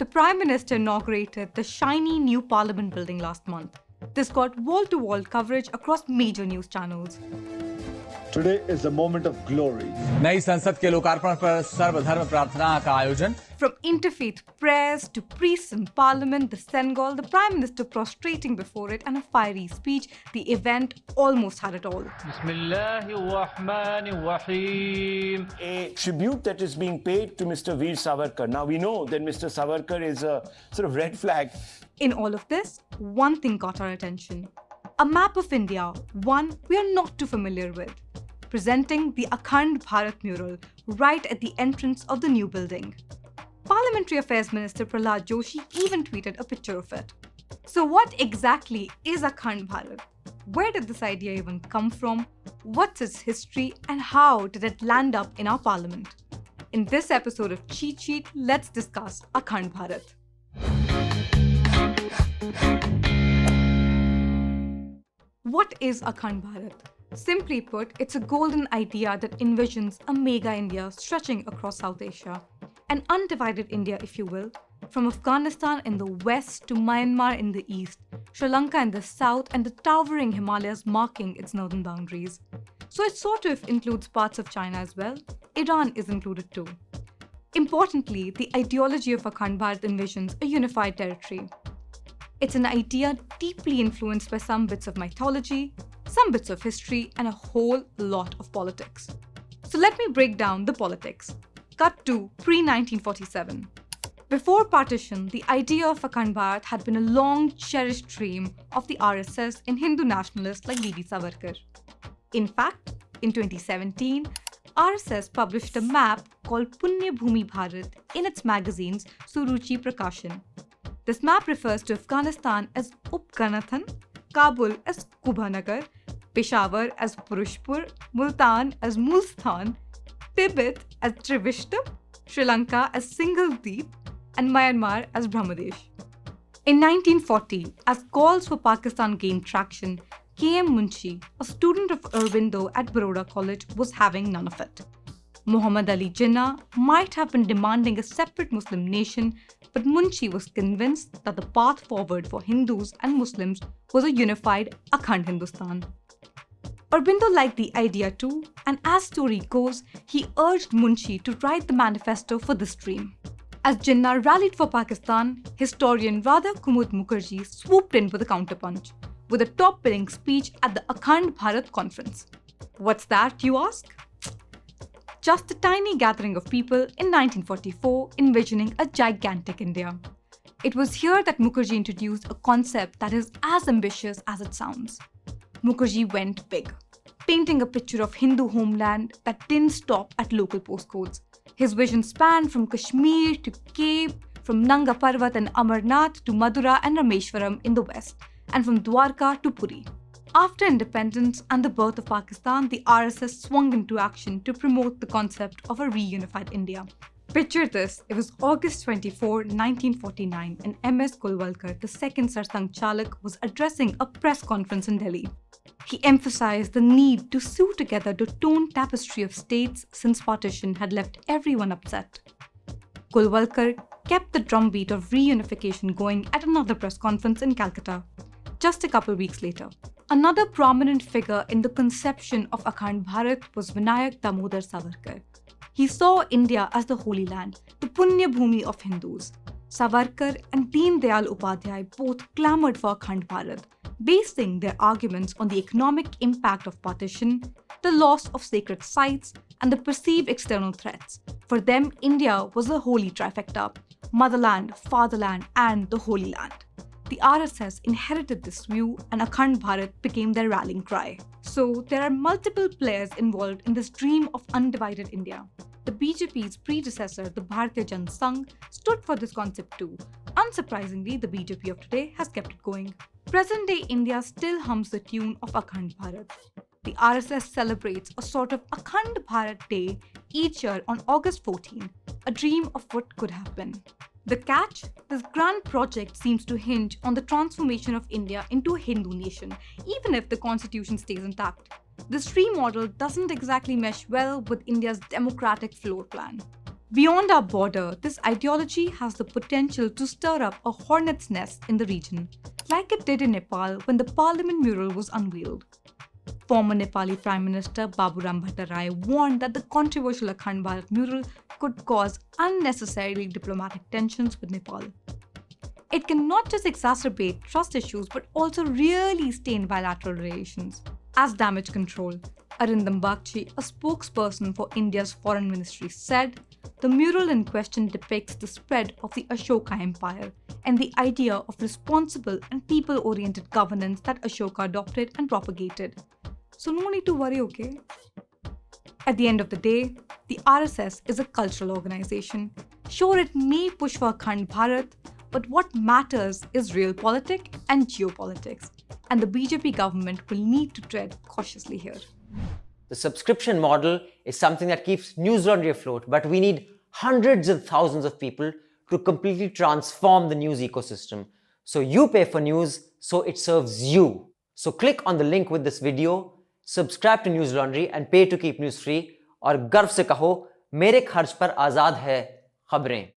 The Prime Minister inaugurated the shiny new Parliament building last month. This got wall-to-wall coverage across major news channels. Today is a moment of glory. नई संसद के लोकार्पण पर सर्वधर्म प्रार्थना का आयोजन. From interfaith prayers to priests in parliament, the Senegal, the Prime Minister prostrating before it, and a fiery speech, the event almost had it all. A tribute that is being paid to Mr. Veer Savarkar. Now we know that Mr. Savarkar is a sort of red flag. In all of this, one thing caught our attention. A map of India, one we are not too familiar with, presenting the Akhand Bharat mural right at the entrance of the new building. Parliamentary Affairs Minister Prahlad Joshi even tweeted a picture of it. So what exactly is Akhand Bharat? Where did this idea even come from? What's its history and how did it land up in our parliament? In this episode of Cheat Sheet, let's discuss Akhand Bharat. What is Akhand Bharat? Simply put, it's a golden idea that envisions a mega India stretching across South Asia. An undivided India, if you will, from Afghanistan in the west to Myanmar in the east, Sri Lanka in the south, and the towering Himalayas marking its northern boundaries. So it sort of includes parts of China as well. Iran is included too. Importantly, the ideology of Akhand Bharat envisions a unified territory. It's an idea deeply influenced by some bits of mythology, some bits of history, and a whole lot of politics. So let me break down the politics. Cut to pre-1947. Before partition, the idea of Akhand Bharat had been a long-cherished dream of the RSS and Hindu nationalists like V.D. Savarkar. In fact, in 2017, RSS published a map called Punya Bhumi Bharat in its magazines Suruchi Prakashan. This map refers to Afghanistan as Upganathan, Kabul as Kubhanagar, Peshawar as Purushpur, Multan as Mulsthan, Tibet as Trivishtam, Sri Lanka as Singhaldeep, and Myanmar as Brahmadesh. In 1940, as calls for Pakistan gained traction, K.M. Munshi, a student of Aurobindo at Baroda College, was having none of it. Muhammad Ali Jinnah might have been demanding a separate Muslim nation, but Munshi was convinced that the path forward for Hindus and Muslims was a unified Akhand Hindustan. Aurobindo liked the idea too, and as story goes, he urged Munshi to write the manifesto for this dream. As Jinnah rallied for Pakistan, historian Radha Kumud Mukherjee swooped in with a counterpunch, with a top-billing speech at the Akhand Bharat conference. What's that, you ask? Just a tiny gathering of people in 1944 envisioning a gigantic India. It was here that Mukherjee introduced a concept that is as ambitious as it sounds. Mukherjee went big, painting a picture of Hindu homeland that didn't stop at local postcodes. His vision spanned from Kashmir to Cape, from Nanga Parvat and Amarnath to Madura and Rameshwaram in the west, and from Dwarka to Puri. After independence and the birth of Pakistan, the RSS swung into action to promote the concept of a reunified India. Picture this, it was August 24, 1949, and M.S. Golwalkar, the second Sarsang Chalak, was addressing a press conference in Delhi. He emphasized the need to sew together the torn tapestry of states since partition had left everyone upset. Golwalkar kept the drumbeat of reunification going at another press conference in Calcutta, just a couple weeks later. Another prominent figure in the conception of Akhand Bharat was Vinayak Damodar Savarkar. He saw India as the Holy Land, the Punya Bhumi of Hindus. Savarkar and Deen Dayal Upadhyay both clamored for Akhand Bharat, basing their arguments on the economic impact of partition, the loss of sacred sites, and the perceived external threats. For them, India was the holy trifecta: motherland, fatherland, and the Holy Land. The RSS inherited this view and Akhand Bharat became their rallying cry. So there are multiple players involved in this dream of undivided India. The BJP's predecessor, the Bharatiya Janata Sangh, stood for this concept too. Unsurprisingly, the BJP of today has kept it going. Present-day India still hums the tune of Akhand Bharat. The RSS celebrates a sort of Akhand Bharat Day each year on August 14, a dream of what could have been. The catch? This grand project seems to hinge on the transformation of India into a Hindu nation, even if the constitution stays intact. This dream model doesn't exactly mesh well with India's democratic floor plan. Beyond our border, this ideology has the potential to stir up a hornet's nest in the region, like it did in Nepal when the parliament mural was unveiled. Former Nepali Prime Minister Baburam Bhattarai warned that the controversial Akhand Bharat mural could cause unnecessarily diplomatic tensions with Nepal. It can not just exacerbate trust issues but also really stain bilateral relations. As damage control, Arindam Bagchi, a spokesperson for India's foreign ministry, said, the mural in question depicts the spread of the Ashoka Empire and the idea of responsible and people-oriented governance that Ashoka adopted and propagated. So no need to worry, okay? At the end of the day, the RSS is a cultural organization. Sure, it may push for Akhand Bharat, but what matters is realpolitik and geopolitics. And the BJP government will need to tread cautiously here. The subscription model is something that keeps Newslaundry afloat, but we need hundreds of thousands of people to completely transform the news ecosystem. So you pay for news, so it serves you. So click on the link with this video, subscribe to Newslaundry and pay to keep news free, और गर्व से कहो मेरे खर्च पर आजाद है खबरें.